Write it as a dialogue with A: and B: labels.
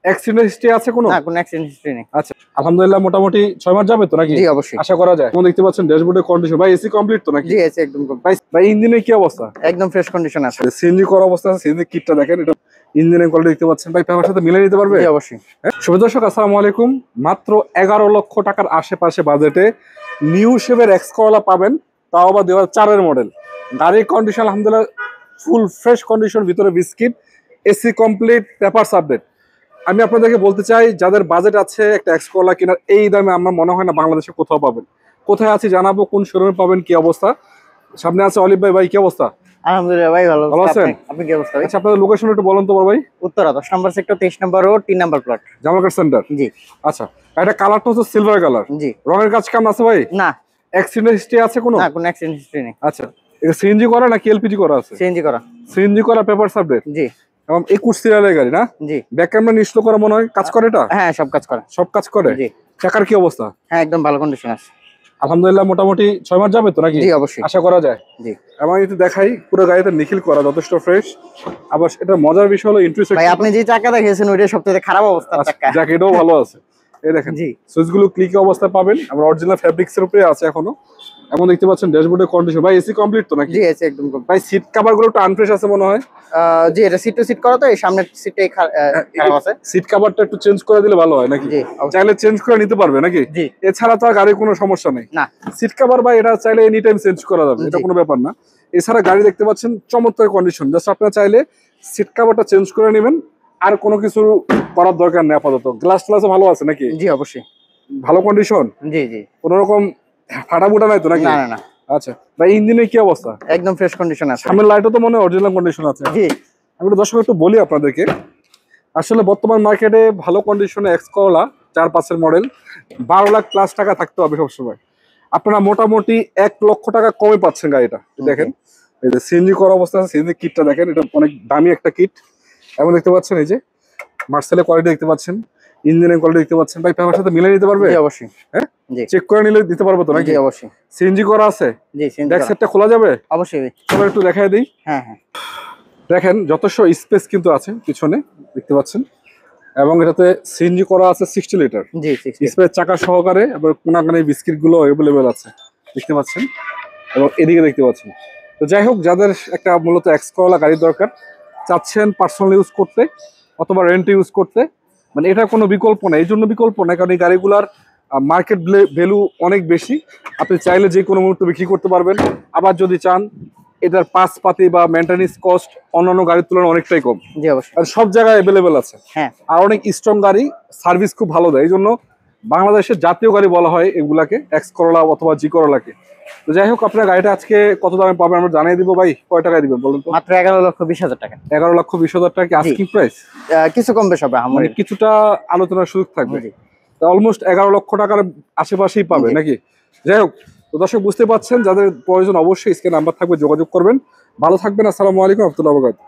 A: Accident history আছে কোনো?
B: না, কোনো অ্যাক্সিডেন্ট হিস্ট্রি নেই।
A: আচ্ছা, আলহামদুলিল্লাহ মোটামুটি 6 মাস যাবে তো নাকি?
B: জি অবশ্যই।
A: আশা করা যায়। দেখতে পাচ্ছেন ড্যাশবোর্ডের কন্ডিশন ভাই, এসি কমপ্লিট তো নাকি?
B: জি এসি একদম
A: ভাই ইঞ্জিনের কি অবস্থা?
B: একদম ফ্রেশ কন্ডিশন আছে।
A: সিএনজি করা অবস্থা আছে, সিএনজি কিটটা দেখেন, এটা ইঞ্জিনের কোয়ালিটি দেখতে পাচ্ছেন ভাই, পেপার সাথে মিলিয়ে নিতে পারবে?
B: জি অবশ্যই।
A: শুভ দর্শক আসসালামু আলাইকুম। মাত্র 11 লক্ষ টাকার আশেপাশে বাজেটে নিউ শেপের এক্স করলা পাবেন, তাও আবার 2004 মডেল। গাড়ির কন্ডিশন আলহামদুলিল্লাহ ফুল ফ্রেশ কন্ডিশন, ভিতরে biscuit, AC complete, papers update. আমি আপনাদেরকে বলতে চাই, যাদের বাজেট আছে একটা এক্স করলা কেনার, এই দামে আমার মনে হয় না বাংলাদেশে কোথাও পাবেন। কোথায় আছে জানাবো, কোন শোরুমে পাবেন, কি অবস্থা। সামনে আছে অলিভ ভাই। ভাই কি অবস্থা?
B: আলহামদুলিল্লাহ ভাই ভালো
A: আছেন?
B: আপনি কি অবস্থা ভাই?
A: আচ্ছা, আপনাদের লোকেশন একটু বলুন তো ভাই।
B: উত্তরা 10 নম্বর সেক্টর 23 নম্বর রোড 3 নম্বর প্লট,
A: জামালকাট সেন্টার।
B: জি।
A: আচ্ছা, এটা কালারটা হচ্ছে সিলভার কালার।
B: জি।
A: রঙের কাজ কাম আছে ভাই?
B: না।
A: অ্যাক্সিডেন্ট হিস্ট্রি আছে কোনো?
B: না, কোনো অ্যাক্সিডেন্ট হিস্ট্রি নেই।
A: আচ্ছা, এটা সিএনজি করা নাকি এলপিজি করা আছে?
B: সিএনজি করা।
A: সিএনজি করা, পেপার সাবডেট।
B: জি।
A: এবং 21 সিরিয়ালের গাড়ি না?
B: জি।
A: ব্যাক ক্যামেরা নিশ্চয় করা মনে হয়, কাজ করে এটা?
B: হ্যাঁ সব কাজ করে।
A: সব কাজ করে?
B: জি।
A: চাকার কি অবস্থা?
B: হ্যাঁ একদম ভালো কন্ডিশন আছে।
A: আলহামদুলিল্লাহ মোটামুটি 6 মাস যাবে তো নাকি?
B: জি অবশ্যই।
A: আশা করা যায়।
B: জি।
A: আমার একটু দেখাই, পুরো গাড়িতে নিখিল করা, যথেষ্ট ফ্রেশ। আবার এটা মজার বিষয় হলো ইন্টারেস্ট
B: ভাই আপনি যে চাকা দেখিয়েছেন ওইটা সবথেকে খারাপ অবস্থার চাকা।
A: জ্যাকেটও ভালো আছে, এই দেখেন।
B: জি।
A: সুইচগুলো ক্লিকে অবস্থা পাবেন, আমরা অরিজিনাল ফ্যাব্রিক্সের উপরে আছে এখনো। এমন দেখতে পাচ্ছেন ড্যাশবোর্ডের কন্ডিশন ভাই, এসি কমপ্লিট তো নাকি?
B: জি এসি একদম কমপ্লিট।
A: ভাই সিট কভার গুলো একটু আনফ্রেশ আছে মনে হয়।
B: জি এটা সিট টু সিট করা, তো এই সামনের সিটটাই খারাপ আছে।
A: সিট কভারটা একটু চেঞ্জ করে দিলে ভালো হয় নাকি?
B: জি।
A: চাইলে চেঞ্জ করে নিতে পারবে নাকি?
B: জি।
A: এছাড়া তো আর গাড়ির কোনো সমস্যা নেই।
B: না।
A: সিট কভার ভাই এটা চাইলে এনি টাইম চেঞ্জ করা যাবে, এটা কোনো ব্যাপার না। এছাড়া গাড়ি দেখতে পাচ্ছেন চমৎকার কন্ডিশন, জাস্ট আপনারা চাইলে সিট কভারটা চেঞ্জ করে নেবেন, আর কোনো কিছু করার দরকার নেই আপাতত। গ্লাস ট্লাসও ভালো আছে নাকি?
B: জি অবশ্যই
A: ভালো কন্ডিশন।
B: জি জি।
A: কোনো রকম ফাটাফুটা নাই তো নাকি?
B: না না না।
A: আচ্ছা ভাই, ইঞ্জিনের কি অবস্থা?
B: একদম ফ্রেশ কন্ডিশন আছে।
A: সামনের লাইটও তো মনে হয় অরিজিনাল কন্ডিশন আছে।
B: জি।
A: আমি একটু দর্শক একটু বলি আপনাদেরকে, আসলে বর্তমান মার্কেটে ভালো কন্ডিশনে X Corolla 4-5 model 12 lakh plus টাকা থাকতে হবে সবসময়। আপনারা মোটামুটি 1 লক্ষ টাকা কমে পাচ্ছেন গাড়িটা। দেখেন এই যে সিএনজি করা অবস্থা আছে, সিএনজি কিটটা দেখেন, এটা অনেক দামি একটা কিট। এবং দেখতে পাচ্ছেন এই যে মার্সেলের কোয়ালিটি দেখতে পাচ্ছেন, ইঞ্জিনের কোয়ালিটি দেখতে পাচ্ছেন ভাই, পেপার সাথে মিলিয়ে নিতে পারবে?
B: জি অবশ্যই।
A: হ্যাঁ
B: জি।
A: চেক করে নিলে দিতে পারবে তো নাকি?
B: জি অবশ্যই।
A: সিএনজি করা আছে?
B: জি সিএনজি
A: ব্যাক
B: করা।
A: সাইডটা খোলা যাবে?
B: অবশ্যই ভাই।
A: চলো একটু দেখাই দিই।
B: হ্যাঁ হ্যাঁ।
A: দেখেন যথেষ্ট স্পেস কিন্তু আছে পিছনে, দেখতে পাচ্ছেন। এবং এটাতে সিএনজি করা আছে 60 লিটার।
B: জি 60।
A: স্পেস চাকা সহকারে, এবং কোনাকানি বিস্কিট গুলো অ্যাভেলেবেল আছে, দেখতে পাচ্ছেন। এবং এদিকে দেখতে পাচ্ছেন। তো যাই হোক, যাদের একটা মূলত এক্স করলা গাড়ি দরকার, চাচ্ছেন পার্সোনাল ইউজ করতে অথবা রেন্ট ইউজ করতে, মানে এটা কোনো বিকল্প না। এই জন্য বিকল্প না কারণ এই গাড়িগুলার মার্কেট ভ্যালু অনেক বেশি। আপনি চাইলে যে কোনো মুহূর্তে বিক্রি করতে পারবেন। আবার যদি চান, এটার পাতি বা মেইনটেনেন্স কস্ট অন্যান্য গাড়ির তুলনায় অনেকটাই কম।
B: জি অবশ্যই।
A: আর সব জায়গায় অ্যাভেলেবেল আছে।
B: হ্যাঁ।
A: আর অনেক স্ট্রং গাড়ি, সার্ভিস খুব ভালো দেয়। এই জন্য বাংলাদেশের জাতীয় গাড়ি বলা হয় এগুলাকে, এক্স করলা অথবা জি করলাকে। তো যাই হোক, আপনার গাড়িটা আজকে কত দামে পাবেন আমরা জানিয়ে দিব ভাই। কয় টাকায় দিবেন বলুন তো?
B: মাত্র 11,20,000 টাকা।
A: 11,20,000 টাকা কি আস্কিং প্রাইস?
B: কিছু কম বেশ হবে,
A: মানে কিছুটা আলোচনার সুযোগ থাকবে।
B: জি।
A: অলমোস্ট 11 লক্ষ টাকার আশেপাশেই পাবে নাকি? যাই হোক, তো দর্শক বুঝতে পাচ্ছেন, যাদের প্রয়োজন অবশ্যই স্ক্রিনে নাম্বার থাকবে, যোগাযোগ করবেন। ভালো থাকবেন। আসসালামু আলাইকুম ওয়া রাহমাতুল্লাহি ওয়া বারাকাতুহু।